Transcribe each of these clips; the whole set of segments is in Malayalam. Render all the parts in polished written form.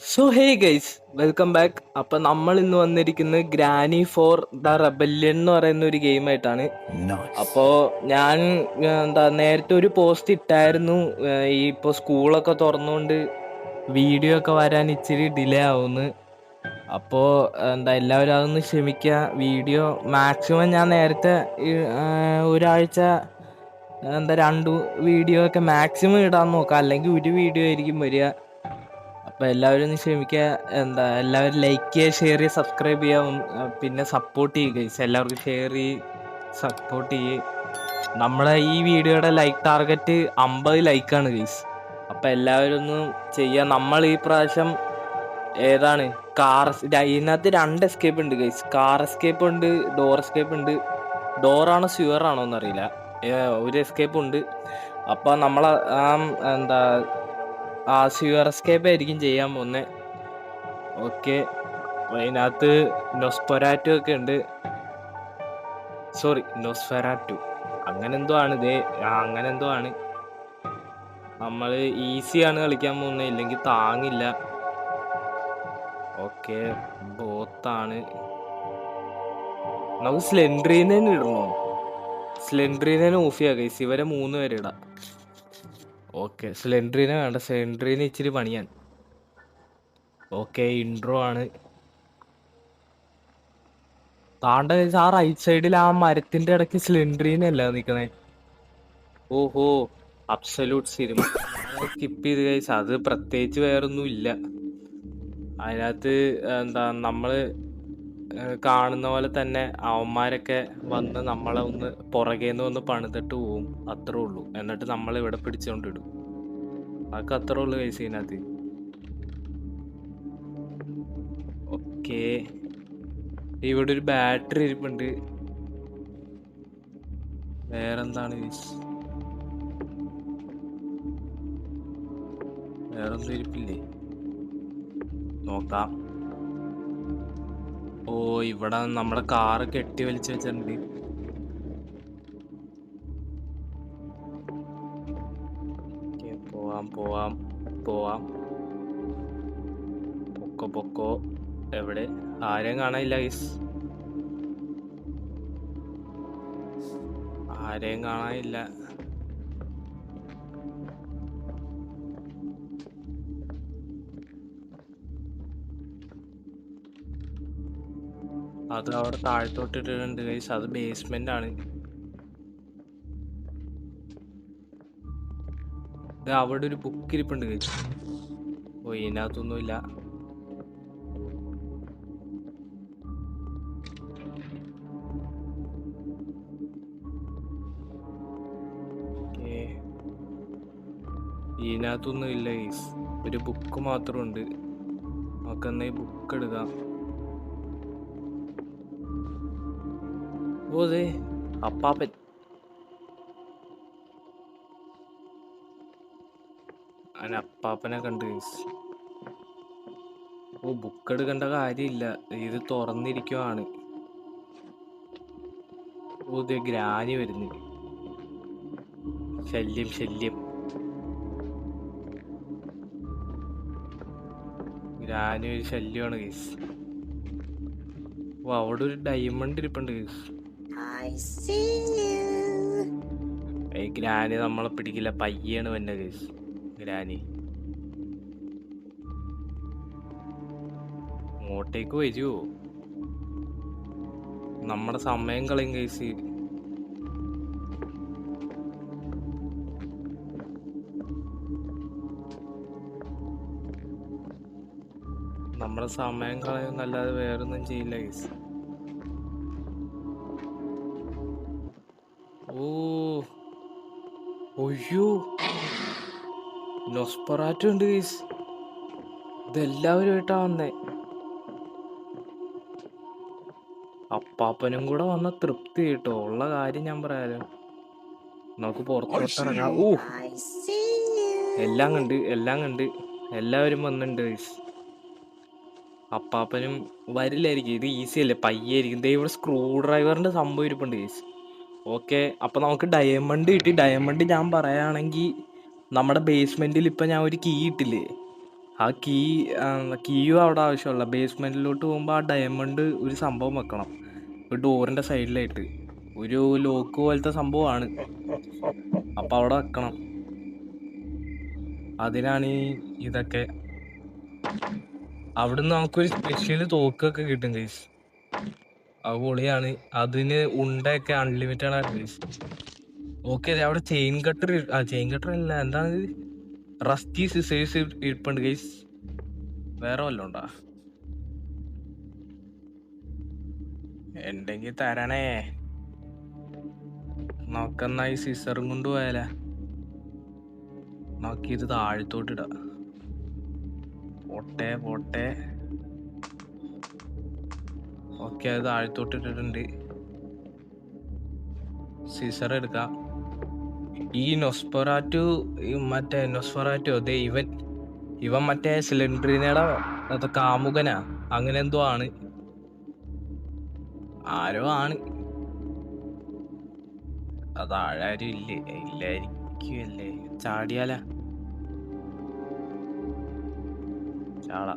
So hey guys, welcome back. അപ്പൊ നമ്മൾ ഇന്ന് വന്നിരിക്കുന്നത് ഗ്രാനി ഫോർ ദ റെബല്യൻ എന്ന് പറയുന്ന ഒരു ഗെയിം ആയിട്ടാണ്. അപ്പോ ഞാൻ നേരത്തെ ഒരു പോസ്റ്റ് ഇട്ടായിരുന്നു. ഈ ഇപ്പൊ സ്കൂളൊക്കെ തുറന്നുകൊണ്ട് വീഡിയോ ഒക്കെ വരാൻ ഇച്ചിരി ഡിലേ ആവുന്നു. അപ്പോ എല്ലാവരും അതൊന്ന് ക്ഷമിക്കുക. വീഡിയോ മാക്സിമം ഞാൻ നേരത്തെ ഒരാഴ്ച രണ്ട് വീഡിയോ ഒക്കെ മാക്സിമം ഇടാൻ നോക്കാം, അല്ലെങ്കിൽ ഒരു വീഡിയോ ആയിരിക്കും വരിക. അപ്പൊ എല്ലാവരും ഒന്ന് ക്ഷമിക്കുക. എല്ലാവരും ലൈക്ക് ചെയ്യുക, ഷെയർ ചെയ്യുക, സബ്സ്ക്രൈബ് ചെയ്യുക, പിന്നെ സപ്പോർട്ട് ചെയ്യുക ഗൈസ്. എല്ലാവർക്കും ഷെയർ ചെയ്ത് സപ്പോർട്ട് ചെയ്യുക. നമ്മളെ ഈ വീഡിയോയുടെ ലൈക്ക് ടാർഗറ്റ് 50 ലൈക്കാണ് ഗൈസ്. അപ്പൊ എല്ലാവരും ഒന്ന് ചെയ്യുക. നമ്മൾ ഈ പ്രാവശ്യം ഏതാണ് ഇതിനകത്ത് 2 എസ്കേപ്പ് ഉണ്ട് ഗൈസ്. കാർ എസ്കേപ്പ് ഉണ്ട്, ഡോർ എസ്കേപ്പ് ഉണ്ട്. ഡോറാണോ സ്യൂർ ആണോ എന്നറിയില്ല, ഒരു എസ്കേപ്പ് ഉണ്ട്. അപ്പൊ നമ്മളെ സ്യൂർ എസ്കേപ്പ് ആയിരിക്കും ചെയ്യാൻ പോകുന്നത്. ഓക്കെ, അതിനകത്ത് നൊസ്പെരാറ്റു ഒക്കെ ഉണ്ട്. സോറി, നൊസ്ഫെറാറ്റു അങ്ങനെ എന്തോ ആണ് അങ്ങനെ എന്തോ ആണ്. നമ്മൾ ഈസിയാണ് കളിക്കാൻ പോകുന്നത്, ഇല്ലെങ്കിൽ താങ്ങില്ല. ഓക്കെ, ബോത്താണ്. നമുക്ക് സ്ലെൻഡ്രീനെ ഇടണോ? സ്ലെൻഡ്രീനെ ഓഫ് ചെയ്യാം ഗൈസ്. ഇവരെ 3 പേരെ ഇടാം. ഓക്കെ, സ്ലെൻഡ്രീനെ വേണ്ട, സ്ലെൻഡ്രീനെ ഇച്ചിരി പണിയാൻ. ഓക്കെ, ഇൻട്രോ ആണ്. താണ്ട ആ റൈറ്റ് സൈഡിൽ ആ മരത്തിന്റെ ഇടയ്ക്ക് സ്ലെൻഡ്രീനല്ല നിക്കണേ. ഓഹോ, അബ്സല്യൂട്ട് സിനിമ സ്കിപ്പ് ചെയ്ത് ഗൈസ്. അത് പ്രത്യേകിച്ച് വേറൊന്നും ഇല്ല അതിനകത്ത്. നമ്മള് കാണുന്ന പോലെ തന്നെ അവന്മാരൊക്കെ വന്ന് നമ്മളെ ഒന്ന് പുറകേന്ന് വന്ന് പണിതിട്ട് പോവും, അത്രേ ഉള്ളൂ. എന്നിട്ട് നമ്മൾ ഇവിടെ പിടിച്ചോണ്ടിടും. അതൊക്കെ അത്രേ ഉള്ളു ഗൈസ് ഇതിനകത്ത്. ഓക്കെ, ഇവിടെ ഒരു ബാറ്ററി ഇരിപ്പുണ്ട്. വേറെന്താണ് ഗൈസ്? വേറൊന്നും ഇരിപ്പില്ലേ? നോക്കാം. ഓ, ഇവിടെ നമ്മുടെ കാറ് കെട്ടി വലിച്ചു വെച്ചിട്ടുണ്ട്. പോവാം പോവാം പോവാം. പൊക്കോ പൊക്കോ. എവിടെ? ആരെയും കാണാനില്ല ഗൈസ്, ആരെയും കാണാനില്ല. അത് അവിടെ താഴത്തോട്ടിട്ടുണ്ട് ഗൈസ്. അത് ബേസ്മെന്റ് ആണ്. അവിടെ ഒരു ബുക്ക് ഇരിപ്പുണ്ട് ഗൈസ്. ഓ, ഇതിനകത്തൊന്നുമില്ല. ഇതിനകത്തൊന്നും ഇല്ല ഗൈസ്, ഒരു ബുക്ക് മാത്രമുണ്ട്. നമുക്കെന്നാ ഈ ബുക്ക് എടുക്കാം. ഓ, അതെ അപ്പാപ്പൻ. അങ്ങനെ അപ്പാപ്പനെ കണ്ട് ഗൈസ്. ഓ, ബുക്ക് എടുക്കേണ്ട കാര്യമില്ല, ഇത് തുറന്നിരിക്കുവാണ്. ഓ, ഇത് ഗ്രാനി വരുന്നു. ശല്യം ശല്യം. ഗ്രാനി ഒരു ശല്യമാണ് ഗൈസ്. ഓ, അവിടെ ഒരു ഡയമണ്ട് ഇരിപ്പുണ്ട് ഗൈസ്. ഗ്രാനി നമ്മളെ പിടിക്കില്ല, പയ്യാണ് വന്നെ ഗൈസ് ഗ്രാനി. ഇങ്ങോട്ടേക്ക് വരുമോ? നമ്മുടെ സമയം കളയും ഗൈസ്. നമ്മുടെ സമയം കളയുന്നല്ലാതെ വേറൊന്നും ചെയ്യില്ല ഗൈസ്. ഓ, ഒയ്യോ, നൊസ്പെറാറ്റു ഉണ്ട് ഗൈസ്. ഇതെല്ലാവരും ആയിട്ടാ വന്നേ. അപ്പാപ്പനും കൂടെ വന്ന തൃപ്തി കിട്ടോ. ഉള്ള കാര്യം ഞാൻ പറയാലോ. നമുക്ക് പുറത്തോട്ടിറങ്ങാം. ഓ, എല്ലാം കണ്ട് എല്ലാവരും വന്നിട്ടുണ്ട് ഗൈസ്. അപ്പാപ്പനും വരില്ലായിരിക്കും, ഇത് ഈസി അല്ലേ, പയ്യായിരിക്കും. ഇവിടെ സ്ക്രൂ ഡ്രൈവറിന്റെ സംഭവം ഇരിപ്പുണ്ട് ഗൈസ്. ഓക്കെ, അപ്പൊ നമുക്ക് ഡയമണ്ട് കിട്ടി. ഡയമണ്ട് ഞാൻ പറയുകയാണെങ്കിൽ നമ്മുടെ ബേസ്മെന്റിൽ ഇപ്പൊ ഞാൻ ഒരു കീ ഇട്ടില്ലേ, ആ കീയും അവിടെ ആവശ്യമുള്ള. ബേസ്മെന്റിലോട്ട് പോകുമ്പോൾ ആ ഡയമണ്ട് ഒരു സംഭവം വെക്കണം, ഒരു ഡോറിന്റെ സൈഡിലായിട്ട്. ഒരു ലോക്ക് പോലത്തെ സംഭവമാണ്. അപ്പൊ അവിടെ വെക്കണം. അതിനാണ് ഇതൊക്കെ. അവിടുന്ന് നമുക്കൊരു സ്പെഷ്യൽ തോക്കൊക്കെ കിട്ടും ഗൈസ്. അത് പൊളിയാണ്. അതിന് ഉണ്ടൊക്കെ അൺലിമിറ്റഡ് ആണ് ഗൈസ്. ഓക്കെ, അവിടെ ചെയിൻ കട്ടർ അല്ല, എന്താണ് റസ്റ്റി സിസേഴ്സ് ഇരിപ്പുണ്ട് ഗൈസ്. വേറെ വല്ലതും ഉണ്ടാ? ഉണ്ടെങ്കിൽ തരണേ. നമുക്കെന്നായി സിസറും കൊണ്ട് പോയാലേ. നമുക്കിത് താഴത്തോട്ടിടാ. പോട്ടെ. ഓക്കെ, അത് താഴത്തോട്ടിട്ടിട്ടുണ്ട്. സിസർ എടുക്കാം. ഈ നൊസ്ഫെറാറ്റു അതെ, ഇവൻ മറ്റേ സിലിണ്ടറിനയുടെ കാമുകനാ, അങ്ങനെ എന്തോ ആണ്. ആരോ ആണ്. അത് ആഴാരും ഇല്ലായിരിക്കുമല്ലേ. ചാടിയാല ചാടാ.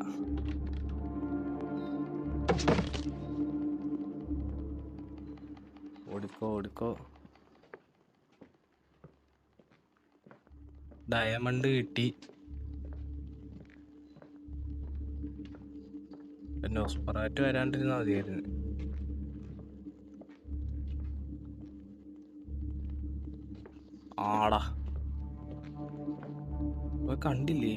ഓടിക്കോ. ഡയമണ്ട് കിട്ടി. നൊസ്ഫെറാറ്റു വരാണ്ടിരുന്നാ മതിയായിരുന്നു. ആടാ, കണ്ടില്ലേ?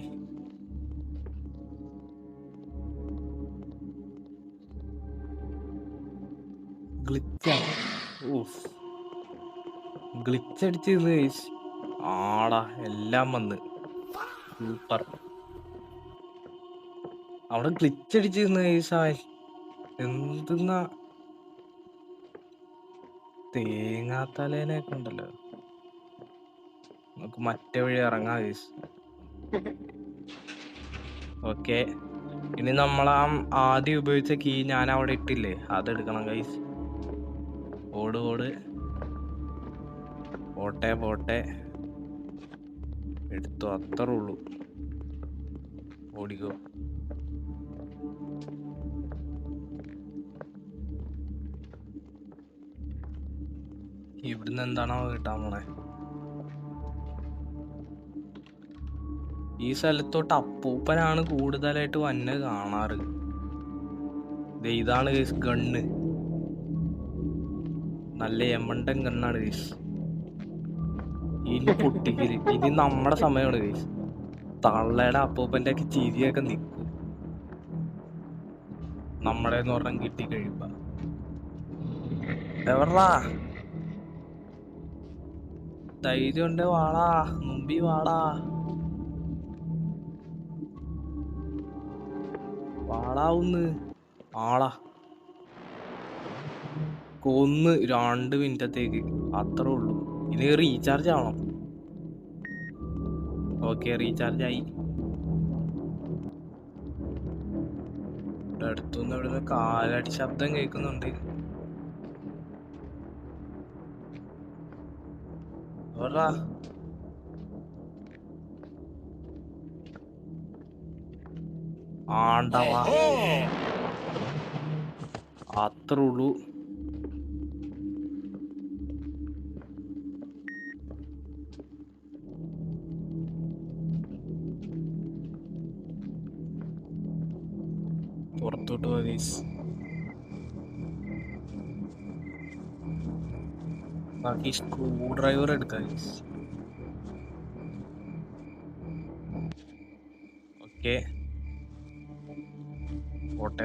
ഗ്ലിച്ചടിച്ചിരുന്നു ഗൈസ്. ആടാ, എല്ലാം വന്ന് സൂപ്പർ. അവിടെ ഗ്ലിച്ചടിച്ചിരുന്നു ഗൈസ്. എന്തെന്നാ തേങ്ങാത്തലേനൊക്കെ ഉണ്ടല്ലോ. നമുക്ക് മറ്റേ വഴി ഇറങ്ങാം ഗൈസ്. ഓക്കെ, ഇനി നമ്മളാ ആദ്യം ഉപയോഗിച്ച കീ ഞാൻ അവിടെ ഇട്ടില്ലേ, അതെടുക്കണം ഗൈസ്. ഓട് പോട്ടെ എടുത്തു, അത്രേ ഉള്ളൂ. ഓടിക്കോ. ഇവിടുന്ന് എന്താണോ കിട്ടാൻ പോണേ? ഈ സ്ഥലത്തോട്ട് അപ്പൂപ്പനാണ് കൂടുതലായിട്ട് വന്ന് കാണാറ്. ഇതാണ് ഗൈസ് ഗണ്ണ്. നല്ല എമണ്ടൻ ഗണ്ണാണ് ഗൈസ്. ഇനി പൊട്ടിക്കല്. ഇനി നമ്മുടെ സമയമാണ് ഗൈസ്. തള്ളയുടെ അപ്പൂപ്പന്റെ ഒക്കെ ചിരിയൊക്കെ നിൽക്കും നമ്മുടെ ഒരെണ്ണം കിട്ടി കഴിയുമ്പോ. എവറാ ധൈര്യം ഉണ്ട്? വാടാ, മുമ്പി വാടാവുന്ന്. ആടാ, കൊന്ന് 2 മിനിറ്റത്തേക്ക്, അത്രേ ഉള്ളൂ. ഇനി റീചാർജ് ആവണം. ഓക്കെ, റീചാർജ് ആയി. അടുത്തുനിന്ന് ഇവിടുന്ന് കാലടി ശബ്ദം കേൾക്കുന്നുണ്ട്. ആണ്ടവാ, അത്രേ ഉള്ളൂ. പുറത്തോട്ട് പോയി. ബാക്കി സ്ക്രൂ ഡ്രൈവർ എടുക്കാം. ഓക്കെ,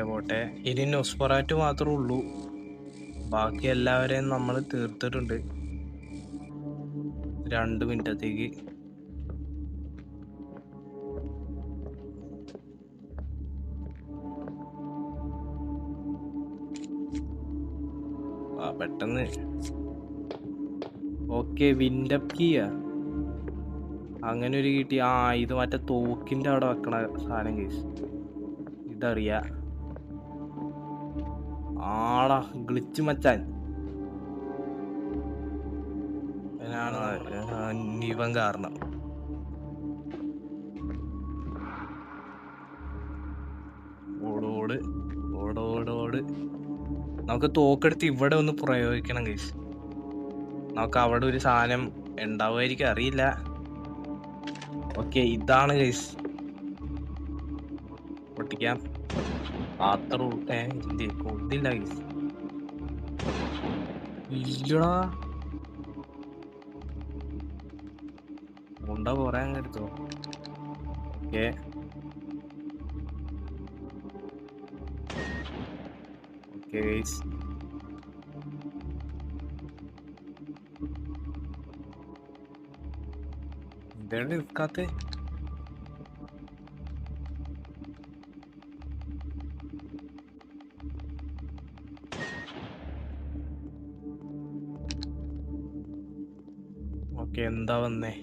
പോട്ടെ. ഇനി നൊസ്ഫെറാറ്റു മാത്രമേ ഉള്ളൂ. ബാക്കി എല്ലാവരെയും നമ്മൾ തീർത്തിട്ടുണ്ട് 2 മിനിറ്റത്തേക്ക്. പെട്ടെന്ന്. ഓക്കെ, വിൻഡപ്പ് കീയാ അങ്ങനെ ഒരു കിട്ടി. ഇത് മറ്റേ തോക്കിന്റെ അവിടെ വെക്കണ സാധനം കേസ്. ഇതറിയാ. ആടാ, ഗ്ലിച്ച് മച്ചാൻ. ഇവൻ കാരണം ഓട് ഓട് ഓട് ഓട്. നമുക്ക് തോക്കെടുത്ത് ഇവിടെ ഒന്ന് പ്രയോഗിക്കണം ഗൈസ്. നമുക്ക് അവിടെ ഒരു സാധനം ഉണ്ടാവുമായിരിക്കും, അറിയില്ല. ഓക്കെ, ഇതാണ് ഗൈസ്. പൊട്ടിക്കാം. അത്ര ഇല്ലേ, കൊണ്ടില്ല ഗൈസ്. ഇല്ലടാ, കൊണ്ട പറയാൻ കരുതോ. Okay, okay guys. എന്താണ് നിൽക്കാത്തെ? ഓക്കെ, എന്താ വന്നേ?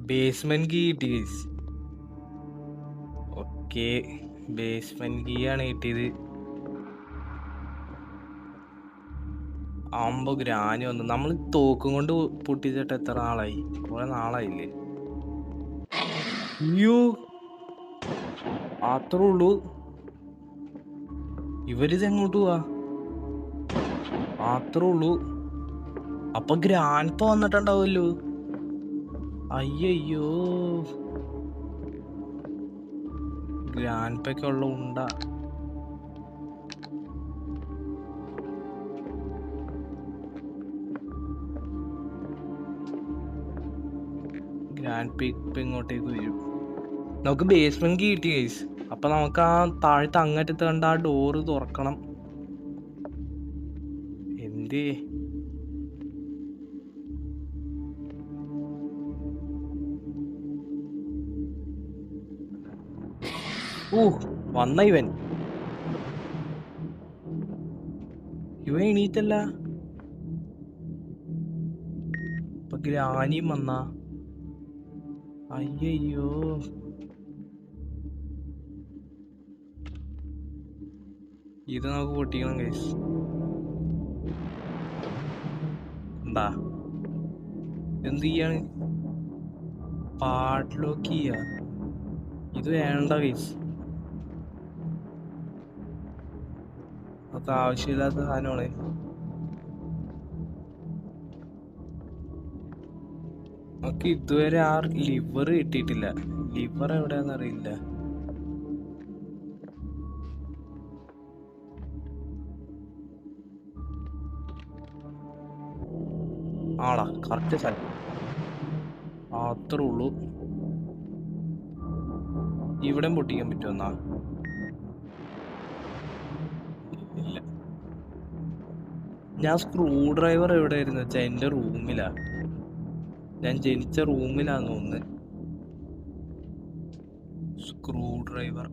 ബേസ്മെന്റ് കീ കിട്ടി ഗൈസ്. ഓക്കെ, ബേസ്മെന്റ് കീ ആണ് കിട്ടിയത്. ആകുമ്പോ ഗ്രാനി വന്നു. നമ്മൾ തോക്കും കൊണ്ട് പൊട്ടിച്ചിട്ട് എത്ര നാളായി? കുറെ നാളായില്ലേ? അയ്യോ, അത്രേ ഉള്ളൂ. ഇവരിത് എങ്ങോട്ട് പോവാ? അത്രേ ഉള്ളൂ. അപ്പൊ ഗ്രാൻഡ് പ വന്നിട്ടുണ്ടാവുമല്ലോ. അയ്യോ, ഗ്രാൻഡ് പയൊക്കെ ഉള്ള ഉണ്ട. ഗ്രാൻഡ് പ ഇപ്പൊ ഇങ്ങോട്ടേക്ക് വരും. നമുക്ക് ബേസ്മെന്റ് കീ കിട്ടി ഗൈസ്. അപ്പൊ നമുക്ക് ആ താഴത്തെ അങ്ങറ്റത്ത് കണ്ട ആ ഡോറ് തുറക്കണം. എന്തേ? വന്ന ഇവൻ എണീറ്റല്ല. ഇപ്പൊ ഗ്രാനിയും വന്നാ. അയ്യോ, ഇത് നമുക്ക് പൊട്ടിക്കണം ഗൈസ്. എന്താ എന്ത് ചെയ്യാണ്? പാഡ്ലോക്ക് ചെയ്യാ. ഇത് വേണ്ട ഗൈസ്, അത് ആവശ്യമില്ലാത്ത സാധനമാണ്. നമുക്ക് ഇതുവരെ ആ ലിവർ കിട്ടിയിട്ടില്ല. ലിവർ എവിടെയാന്ന് അറിയില്ല. ആടാ, കറക്റ്റ് സ്ഥലം. അത്രേ ഉള്ളൂ. ഇവിടെ പൊട്ടിക്കാൻ പറ്റുമെന്നാ? ഇല്ല. ഞാൻ സ്ക്രൂ ഡ്രൈവർ എവിടെ ആയിരുന്നു വെച്ചാ എന്റെ റൂമിലാ. ഞാൻ ജനിച്ച റൂമിലാന്ന് തോന്നുന്നു. സ്ക്രൂ ഡ്രൈവർ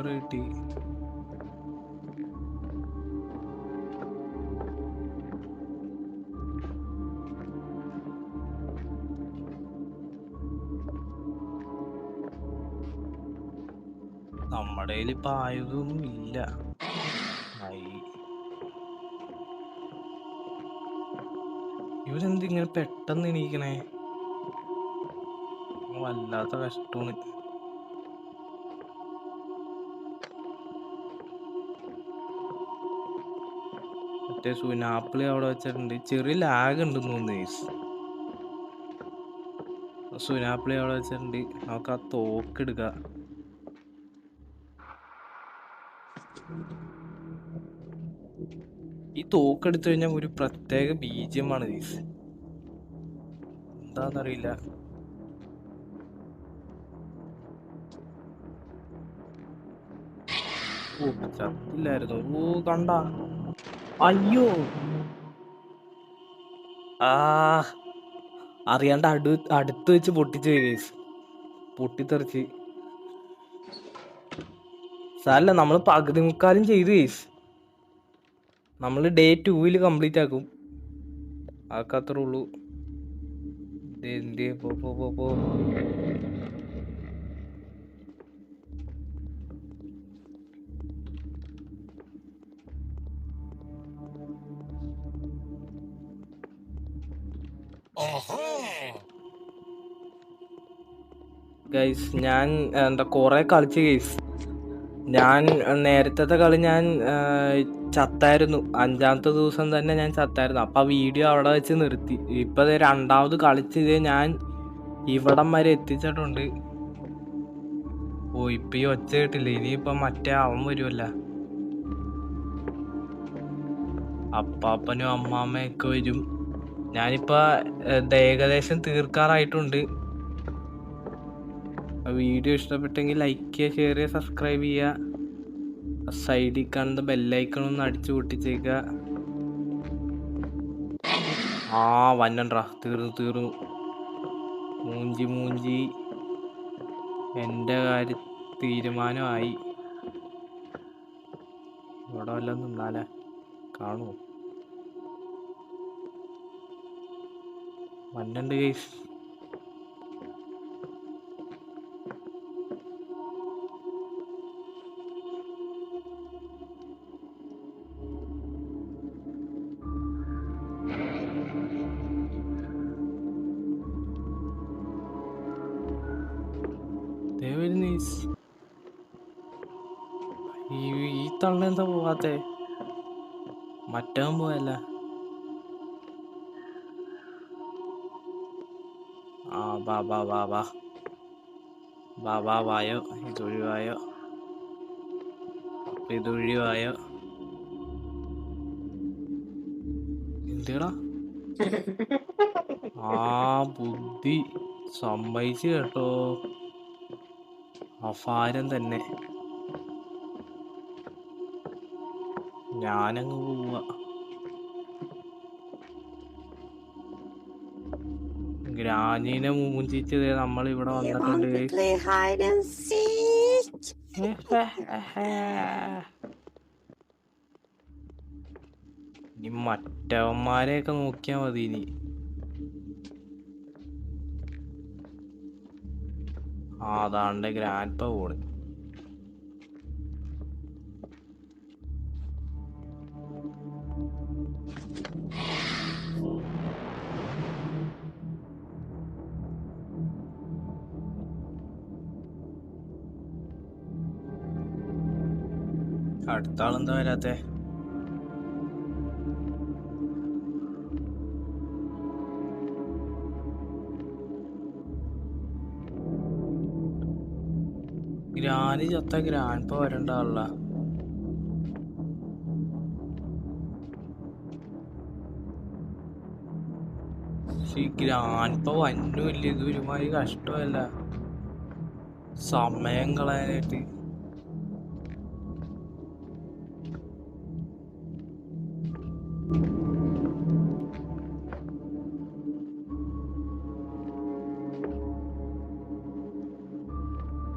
കിട്ടി. നമ്മുടെ കയ്യിൽ ഇപ്പൊ ആയുധമൊന്നും ഇല്ല. ഇവരെന്തിങ്ങനെ പെട്ടെന്ന് എണീക്കണേ? വല്ലാത്ത കഷ്ടമാണ്. മറ്റേ സുനാപ്പിളി അവിടെ വെച്ചിട്ടുണ്ട്. ചെറിയ ലാഗ് ഉണ്ടെന്ന് തോന്നുന്നു. സുനാപ്പിളി അവിടെ വെച്ചിട്ടുണ്ട്. നമുക്ക് ആ തോക്കെടുക്കാം. ഈ തോക്കെടുത്തു കഴിഞ്ഞാൽ ഒരു പ്രത്യേക ബീജിയമാണ് ഗൈസ്. എന്താന്നറിയില്ല. ചത്തില്ലായിരുന്നു. കണ്ട. അയ്യോ, അറിയാണ്ട് അടുത്ത് വെച്ച് പൊട്ടിച്ചു ഗൈസ്. പൊട്ടിത്തെറിച്ച്. സാരല്ല, നമ്മൾ പകുതി മുക്കാലും ചെയ്തു ഗൈസ്. നമ്മൾ ഡേ 2 കംപ്ലീറ്റ് ആക്കും. അതൊക്കെ അത്രേ ഉള്ളൂ. പോ. ഗൈസ് ഞാൻ കൊറേ കളിച്ച് ഗൈസ്. ഞാൻ നേരത്തെ കളി ഞാൻ ചത്തായിരുന്നു. 5ാമത്തെ ദിവസം തന്നെ ഞാൻ ചത്തായിരുന്നു. അപ്പൊ ആ വീഡിയോ അവിടെ വെച്ച് നിർത്തി. ഇപ്പൊ രണ്ടാമത് കളിച്ചത് ഞാൻ ഇവിടം വരെ എത്തിച്ചിട്ടുണ്ട്. ഓ ഇപ്പൊ ഈ ഒച്ച കേട്ടില്ല. ഇനിയിപ്പൊ മറ്റേ അവൻ വരുമല്ല, അപ്പാപ്പനും അമ്മാമ്മയൊക്കെ വരും. ഞാനിപ്പോ ഏകദേശം തീർക്കാറായിട്ടുണ്ട്. വീഡിയോ ഇഷ്ടപ്പെട്ടെങ്കിൽ ലൈക്ക് ചെയ്യുക, ഷെയർ ചെയ്യുക, സബ്സ്ക്രൈബ് ചെയ്യുക. സൈഡിൽ കാണുന്ന ബെല്ലൈക്കൺ ഒന്ന് അടിച്ചു പൊട്ടിച്ചേക്കുക. വന്നണ്ടാ, തീർന്നു. മൂഞ്ചി എൻ്റെ കാര്യം തീരുമാനമായി. ഇവിടെ വല്ലതും നിന്നാലേ കാണുമോ? വന്നുണ്ട് ഗൈസ്. ഈ തള്ള എന്താ പോവാത്തെ? മറ്റവൻ പോയല്ല. വായോ, ഇതൊഴിവായോ. എന്തേടാ ബുദ്ധി സമ്മതിച്ചു കേട്ടോ. അപാരം തന്നെ. ഞാനങ്ങ് പോവാ. ഗ്രാനീനെ മൂഞ്ചിച്ചത് നമ്മളിവിടെ വന്നിട്ടുണ്ട്. ഇനി മറ്റവന്മാരെയൊക്കെ നോക്കിയാ മതി. ഇനി അതാണ്ട് ഗ്രാൻഡ് പ പോണ്. അടുത്ത ആളെന്താ വരാത്തെ? ഗ്രാനി ചത്ത ഗ്രാൻഡ് പ വരണ്ട ആളല്ല. ഈ ഗ്രാൻഡ് പ വന്നുമില്ല. ഇത് ഒരുമാതിരി കഷ്ടമല്ല സമയം കളയാനായിട്ട്.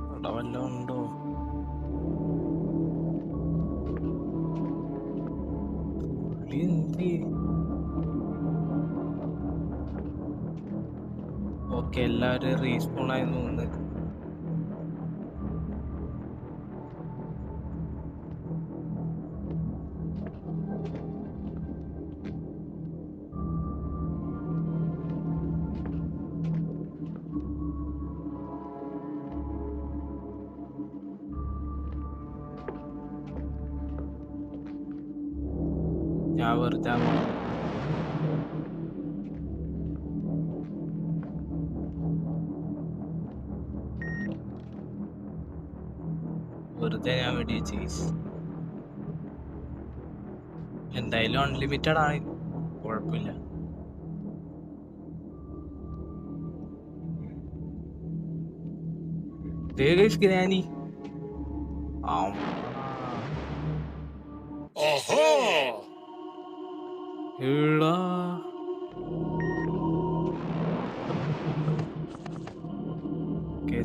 അവിടെ വല്ലതും ഉണ്ടോ? ഓക്കെ, എല്ലാവരും റീസ്പോൺ ആയി തോന്നുന്നു. ഞാൻ വെറുതെ ഞാൻ വെടിവെച്ച്. എന്തായാലും അൺലിമിറ്റഡ് ആണ്, കുഴപ്പമില്ല. Granny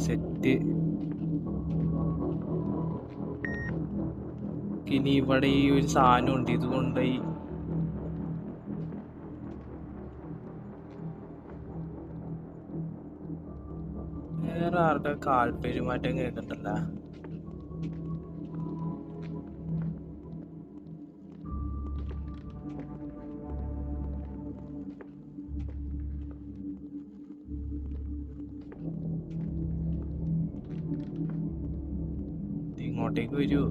set. ഇനി ഇവിടെ ഈ ഒരു സാധനം ഉണ്ട്, ഇത് കൊണ്ടുപോയി വേറെ ആരുടെ കാൽപെരുമാറ്റം കേൾക്കണ്ടല്ല. ഇങ്ങോട്ടേക്ക് വരുമോ?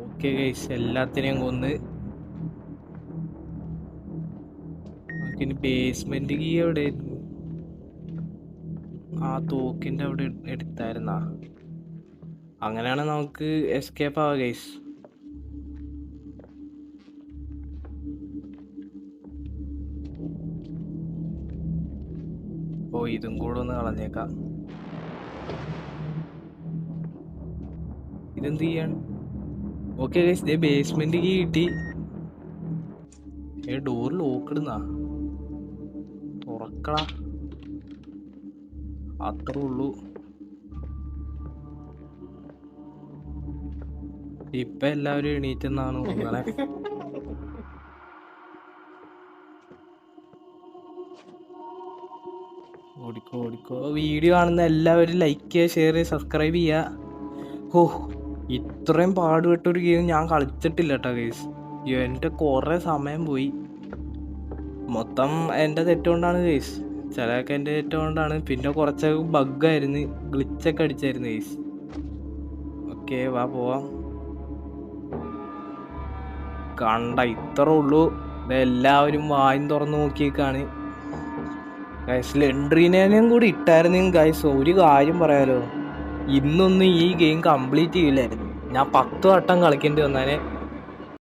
ഓക്കെ ഗൈസ്, എല്ലാത്തിനെയും കൊന്ന്. നമുക്കിനി ബേസ്മെന്റ് കീ എവിടെ? ആ തോക്കിന്റെ അവിടെ എടുത്തായിരുന്നാ? അങ്ങനെയാണ് നമുക്ക് എസ്കേപ്പ് ആവാം ഗൈസ്. ഓ, ഇതും കൂടെ ഒന്ന് കളഞ്ഞേക്കാം. ഇതെന്ത് ചെയ്യാണ്? ഓക്കെ ഗൈസ്, ഇതേ ബേസ്മെന്റ് കീ കിട്ടി. ഡോർ ലോക്ക് ഇടുന്ന തുറക്കടാ, അത്രേ ഉള്ളൂ. ഇപ്പൊ എല്ലാവരും എണീറ്റെന്നാണ് തോന്നണേ. ഓടിക്കോ ഓടിക്കോ. വീഡിയോ കാണുന്ന എല്ലാവരും ലൈക്ക് ചെയ്യുക, ഷെയർ ചെയ്യുക, സബ്സ്ക്രൈബ് ചെയ്യുക. ഓ, ഇത്രയും പാടുപെട്ടൊരു ഗെയിം ഞാൻ കളിച്ചിട്ടില്ല കേട്ടോ ഗൈസ്. എൻ്റെ കുറേ സമയം പോയി. മൊത്തം എൻ്റെ തെറ്റുകൊണ്ടാണ് ഗൈസ്, ചിലതൊക്കെ എൻ്റെ തെറ്റുകൊണ്ടാണ്. പിന്നെ കുറച്ചൊക്കെ ബഗ്ഗായിരുന്നു, ഗ്ലിച്ചൊക്കെ അടിച്ചായിരുന്നു ഗൈസ്. ഓക്കെ, വാ പോവാം. കണ്ട ഇത്രേ ഉള്ളൂ. ഇതെല്ലാവരും വായും തുറന്ന് നോക്കിയേക്കാണ് ഗൈസ്. ലെൻഡ്രീനേനും കൂടി ഇട്ടായിരുന്നെങ്കിൽ ഗൈസ് ഒരു കാര്യം പറയാലോ, ഇന്നൊന്നും ഈ ഗെയിം കംപ്ലീറ്റ് ചെയ്യില്ലായിരുന്നു. ഞാൻ 10 വട്ടം കളിക്കേണ്ടി വന്നേനെ.